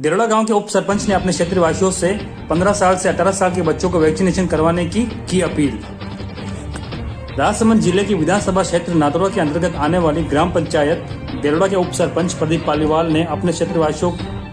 देरोड़ा गांव के उप सरपंच ने अपने क्षेत्रवासियों से 15 साल से 18 साल के बच्चों को वैक्सीनेशन करवाने की अपील। राजसमंद जिले की विधानसभा क्षेत्र नादौरा के अंतर्गत आने वाली ग्राम पंचायत देरोड़ा के उप सरपंच प्रदीप पालीवाल ने अपने क्षेत्रवासियों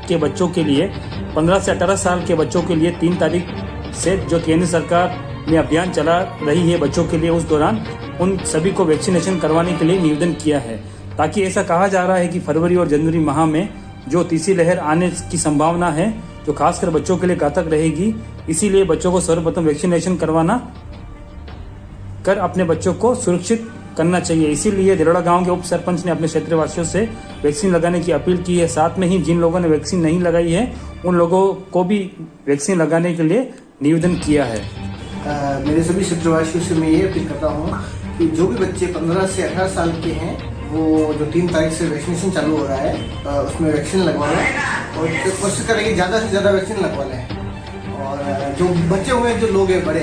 के बच्चों के लिए 15 से 18 साल के बच्चों के लिए 3 तारीख से जो केंद्र सरकार ने अभियान चला रही है बच्चों के लिए, उस दौरान उन सभी को वैक्सीनेशन करवाने के लिए निवेदन किया है, ताकि ऐसा कहा जा रहा है कि फरवरी और जनवरी माह में जो तीसरी लहर आने की संभावना है जो खासकर बच्चों के लिए घातक रहेगी, इसीलिए बच्चों को सर्वप्रथम वैक्सीनेशन करवाना कर अपने बच्चों को सुरक्षित करना चाहिए। इसीलिए देरोड़ा गांव के उप सरपंच ने अपने क्षेत्रवासियों से वैक्सीन लगाने की अपील की है। साथ में ही जिन लोगों ने वैक्सीन नहीं लगाई है उन लोगों को भी वैक्सीन लगाने के लिए निवेदन किया है। मेरे सभी क्षेत्रवासियों से मैं ये अपील करता हूँ कि जो भी बच्चे 15 से 18 साल के हैं वो जो 3 तारीख से वैक्सीनेशन चालू हो रहा है उसमें वैक्सीन लगवा लें और कोशिश करें कि ज़्यादा से ज़्यादा वैक्सीन लगवा लें। और जो बच्चे हुए हैं, जो लोग हैं बड़े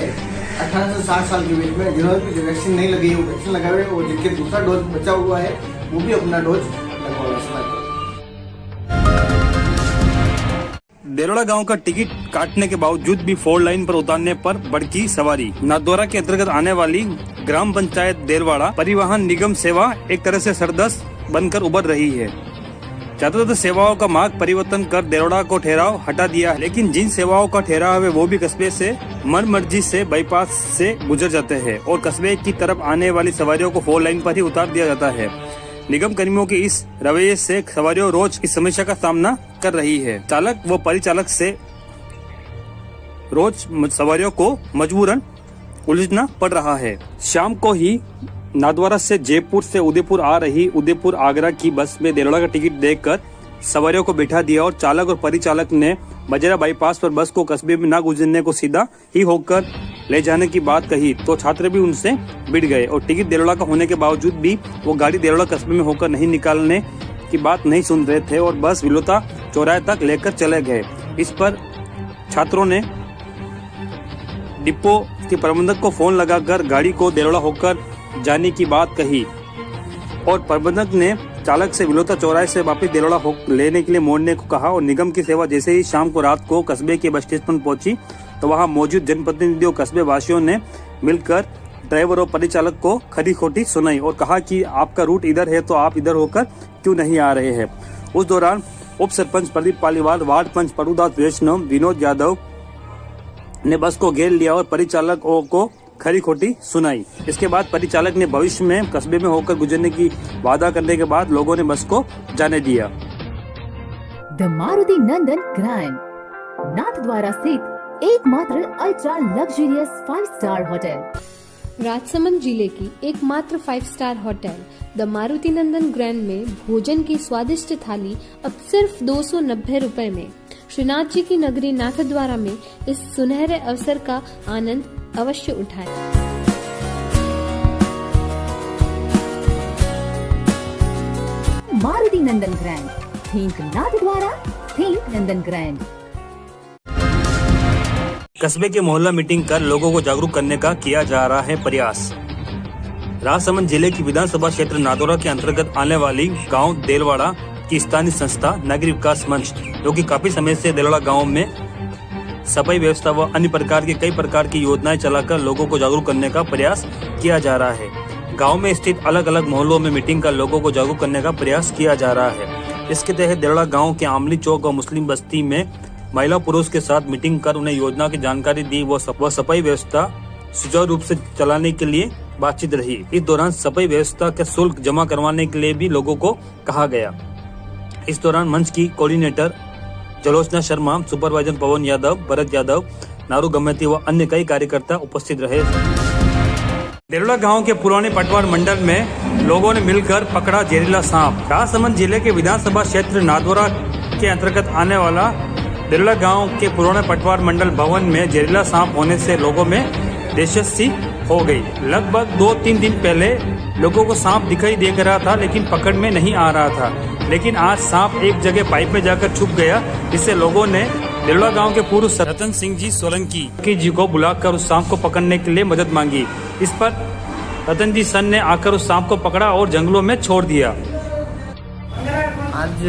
18 से 60 साल के बीच में, जिन्होंने भी वैक्सीन नहीं लगी है वो वैक्सीन लगाए, और जिनके दूसरा डोज बचा हुआ है वो भी अपना डोज लगवा। देरोड़ा गांव का टिकट काटने के बावजूद भी 4 लाइन पर उतारने पर भड़की सवारी। नादौरा के अंतर्गत आने वाली ग्राम पंचायत देरवाड़ा परिवहन निगम सेवा एक तरह से सरदस बनकर उभर रही है। ज्यादातर सेवाओं का मार्ग परिवर्तन कर देरोड़ा को ठहराव हटा दिया है, लेकिन जिन सेवाओं का ठहराव है वो भी कस्बे से मर्जी से बाईपास से गुजर जाते हैं और कस्बे की तरफ आने वाली सवारियों को 4 लाइन पर ही उतार दिया जाता है। निगम कर्मियों के इस रवैये से सवारियों रोज इस समस्या का सामना कर रही है। चालक व परिचालक से रोज सवारियों को मजबूरन उलझना पड़ रहा है। शाम को ही नादौरा से जयपुर से उदयपुर आ रही उदयपुर आगरा की बस में देरोड़ा का टिकट देखकर सवारियों को बैठा दिया और चालक और परिचालक ने बजेरा बाईपास पर बस को कस्बे में न गुजरने को सीधा ही होकर ले जाने की बात कही, तो छात्र भी उनसे भिड़ गए और टिकट देरोड़ा का होने के बावजूद भी वो गाड़ी देरोड़ा कस्बे में होकर नहीं निकालने की बात नहीं सुन रहे थे और बस विलोता चौराहे तक लेकर चले गए। इस पर छात्रों ने डिपो के प्रबंधक को फोन लगाकर गाड़ी को देरोड़ा होकर जाने की बात कही और प्रबंधक ने चालक से विलोता चौराहे से वापस देरोड़ा लेने के लिए मोड़ने को कहा। और निगम की सेवा जैसे ही शाम को रात को कस्बे के बस स्टेशन पहुंची तो वहां मौजूद जनप्रतिनिधियों कस्बे वासियों ने मिलकर ड्राइवर और परिचालक को खरी खोटी सुनाई और कहा कि आपका रूट इधर है तो आप इधर होकर क्यों नहीं आ रहे हैं। उस दौरान उप सरपंच प्रदीप पालीवाल, वार्ड पंच प्रभुदास वैष्णव, विनोद यादव ने बस को घेर लिया और परिचालकों को खरी खोटी सुनाई। इसके बाद परिचालक ने भविष्य में कस्बे में होकर गुजरने की वादा करने के बाद लोगों ने बस को जाने दिया। The Maruti Nandan grand Nathdwara स्थित एकमात्र ultra luxurious 5 star hotel. Rajsamand जिले की एकमात्र 5 star hotel the Maruti Nandan grand में भोजन की स्वादिष्ट थाली अब सिर्फ 290 रुपए में। श्रीनाथ जी की नगरी नाथद्वारा में इस सुनहरे अवसर का आनंद अवश्य उठाएं। मारुति नंदन ग्रैंड, थिंक नाथद्वारा, थिंक नंदन ग्रैंड। कस्बे के मोहल्ला मीटिंग कर लोगों को जागरूक करने का किया जा रहा है प्रयास। राजसमंद जिले की विधानसभा क्षेत्र नादौरा के अंतर्गत आने वाली गांव देलवाड़ा की स्थानीय संस्था नागरिक विकास मंच, जो कि काफी समय से देलवाड़ा गांव में सफाई व्यवस्था व अन्य प्रकार की कई प्रकार की योजनाएं चलाकर लोगों को जागरूक करने का प्रयास किया जा रहा है। गांव में स्थित अलग अलग मोहल्लों में मीटिंग कर लोगों को जागरूक करने का प्रयास किया जा रहा है। इसके तहत देरोड़ा गांव के आमली चौक व मुस्लिम बस्ती में महिला पुरुष के साथ मीटिंग कर उन्हें योजना की जानकारी दी व सफाई व्यवस्था सुचारू रूप से चलाने के लिए बातचीत रही। इस दौरान सफाई व्यवस्था का शुल्क जमा करवाने के लिए भी लोगों को कहा गया। इस दौरान मंच की कोऑर्डिनेटर जलोचना शर्मा, सुपरवाइजर पवन यादव, भरत यादव, नारू गमेती व अन्य कई कार्यकर्ता उपस्थित रहे। देरोड़ा गांव के पुराने पटवार मंडल में लोगों ने मिलकर पकड़ा जहरीला सांप। राजसमंद जिले के विधानसभा क्षेत्र नादौरा के अंतर्गत आने वाला देरोड़ा गांव के पुराने पटवार मंडल भवन में जहरीला सांप होने से लोगों में दहशत सी हो गई। लगभग 2-3 दिन पहले लोगों को सांप दिखाई दे रहा था, लेकिन पकड़ में नहीं आ रहा था। लेकिन आज सांप एक जगह पाइप में जाकर छुप गया, जिससे लोगों ने देरोड़ा गांव के पूर्व रतन सिंह जी सोलंकी जी को बुलाकर उस सांप को पकड़ने के लिए मदद मांगी। इस पर रतन जी सन ने आकर उस सांप को पकड़ा और जंगलों में छोड़ दिया। आज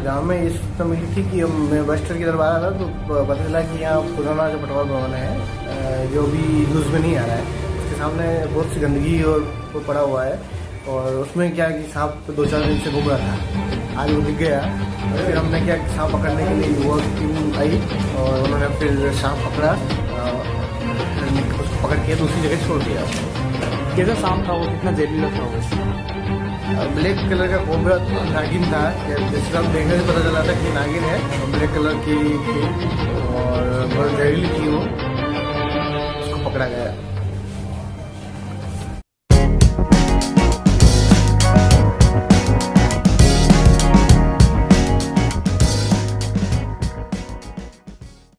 गांव में इस तो मिली थी कि मैं बस स्टैंड की तरफ आ रहा था तो पता चला कि यहाँ पुराना जो पेट्रोल भवन है जो भी यूज़ में नहीं आ रहा है, उसके सामने बहुत सी गंदगी और वो पड़ा हुआ है। और उसमें क्या कि सांप 2-4 दिन से घूम रहा था, आज वो दिख गया। और फिर हमने क्या सांप पकड़ने के लिए युवा टीम आई और उन्होंने फिर सांप पकड़ा, उसको पकड़ के दूसरी जगह छोड़ दिया। कैसा सांप था वो, कितना जहरीला था वो? ब्लैक कलर का कोबरा नागिन था, जिसका हम देखने से पता चला था कि नागिन है, और ब्लैक कलर की थी और बहुत जहरीली थी वो, उसको पकड़ा गया।